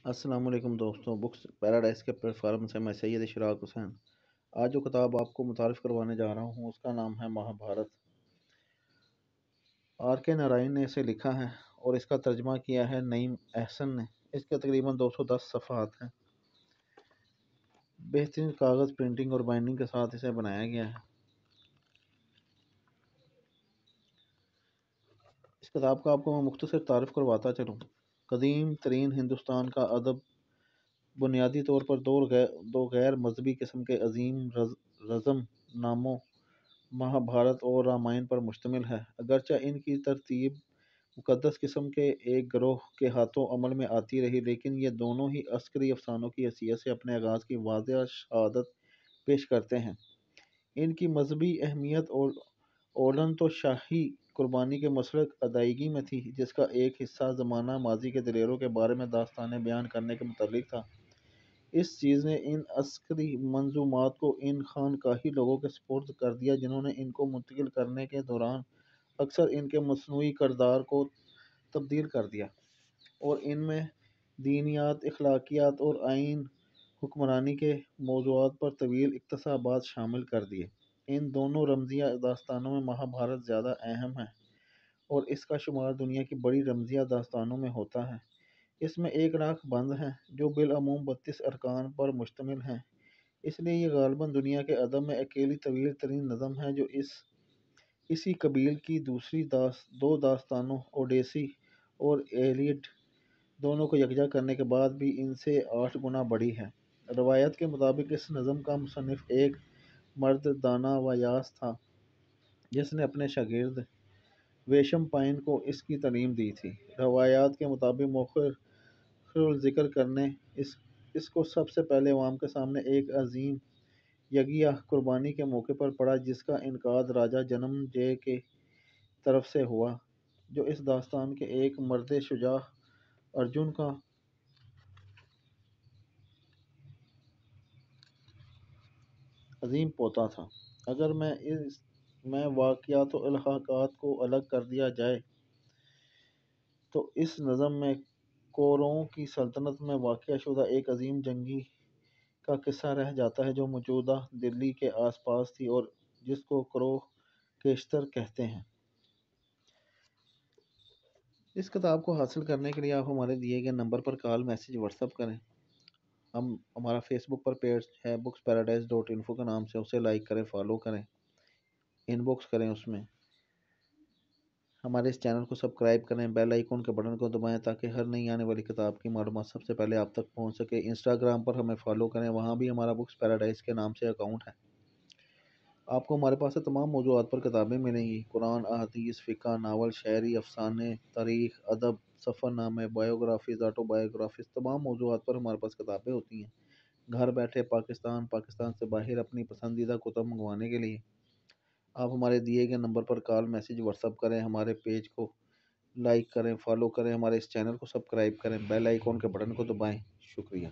السلام علیکم دوستوں، بکس پیراڈائز کے پلیٹ فارم سے میں سید اشراق حسین آج جو کتاب آپ کو متعارف کروانے جا رہا ہوں اس کا نام ہے مہابھارت۔ آر کے نارائن نے اسے لکھا ہے اور اس کا ترجمہ کیا ہے نعیم احسن نے۔ اس کے تقریباً 210 صفحات ہیں۔ بہترین کاغذ پرنٹنگ اور بائنڈنگ کے ساتھ اسے بنایا گیا ہے۔ اس کتاب کا آپ کو میں مختصر تعارف کرواتا چلوں۔ قدیم ترین ہندوستان کا ادب بنیادی طور پر دو غیر مذہبی قسم کے عظیم رزم ناموں مہابھارت اور رامائن پر مشتمل ہے۔ اگرچہ ان کی ترتیب مقدس قسم کے ایک گروہ کے ہاتھوں عمل میں آتی رہی، لیکن یہ دونوں ہی عسکری افسانوں کی حیثیت سے اپنے آغاز کی واضح شہادت پیش کرتے ہیں۔ ان کی مذہبی اہمیت اولاً تو شاہی قربانی کے مسلک ادائیگی میں تھی، جس کا ایک حصہ زمانہ ماضی کے دلیروں کے بارے میں داستانیں بیان کرنے کے متعلق تھا۔ اس چیز نے ان عسکری منظومات کو ان خانقاہی لوگوں کے سپرد کر دیا جنہوں نے ان کو منتقل کرنے کے دوران اکثر ان کے مصنوعی کردار کو تبدیل کر دیا اور ان میں دینیات، اخلاقیات اور آئین حکمرانی کے موضوعات پر طویل اقتباسات شامل کر دیے۔ ان دونوں رمزیہ داستانوں میں مہابھارت زیادہ اہم ہے اور اس کا شمار دنیا کی بڑی رمزیہ داستانوں میں ہوتا ہے۔ اس میں 1,00,000 بند ہیں جو بالعموم 32 ارکان پر مشتمل ہیں، اس لیے یہ غالباً دنیا کے ادب میں اکیلی طویل ترین نظم ہے جو اسی قبیل کی دوسری دو داستانوں اوڈیسی اور ایلیڈ دونوں کو یکجا کرنے کے بعد بھی ان سے 8 گنا بڑی ہے۔ روایت کے مطابق اس نظم کا مصنف ایک مرد دانا و یاس تھا جس نے اپنے شاگرد ویشم پائن کو اس کی تعلیم دی تھی۔ روایات کے مطابق مؤخر الذکر کرنے اس کو سب سے پہلے عوام کے سامنے ایک عظیم یگیہ قربانی کے موقع پر پڑا، جس کا انعقاد راجا جنم جے کی طرف سے ہوا، جو اس داستان کے ایک مرد شجاع ارجن کا عظیم پوتا تھا۔ اگر میں واقعات و الحاقات کو الگ کر دیا جائے تو اس نظم میں کوروں کی سلطنت میں واقع شدہ ایک عظیم جنگی کا قصہ رہ جاتا ہے جو موجودہ دلی کے آس پاس تھی اور جس کو کرو کیشتر کہتے ہیں۔ اس کتاب کو حاصل کرنے کے لیے آپ ہمارے دیے گئے نمبر پر کال، میسج، واٹس ایپ کریں۔ ہمارا فیس بک پر پیج ہے booksparadise.info کے نام سے، اسے لائک کریں، فالو کریں، ان باکس کریں، اس میں ہمارے اس چینل کو سبسکرائب کریں، بیل آئیکن کے بٹن کو دبائیں تاکہ ہر نئی آنے والی کتاب کی معلومات سب سے پہلے آپ تک پہنچ سکے۔ انسٹاگرام پر ہمیں فالو کریں، وہاں بھی ہمارا بکس پیراڈائز کے نام سے اکاؤنٹ ہے۔ آپ کو ہمارے پاس سے تمام موضوعات پر کتابیں ملیں گی: قرآن، احادیث، فقہ، ناول، شاعری، افسانے، تاریخ، ادب، سفر نامے، بایوگرافیز، آٹو بایوگرافیز، تمام موضوعات پر ہمارے پاس کتابیں ہوتی ہیں۔ گھر بیٹھے پاکستان سے باہر اپنی پسندیدہ کتب منگوانے کے لیے آپ ہمارے دیے گئے نمبر پر کال، میسج، واٹس ایپ کریں، ہمارے پیج کو لائک کریں، فالو کریں، ہمارے اس چینل کو سبسکرائب کریں، بیل آئیکن کے بٹن کو دبائیں۔ شکریہ۔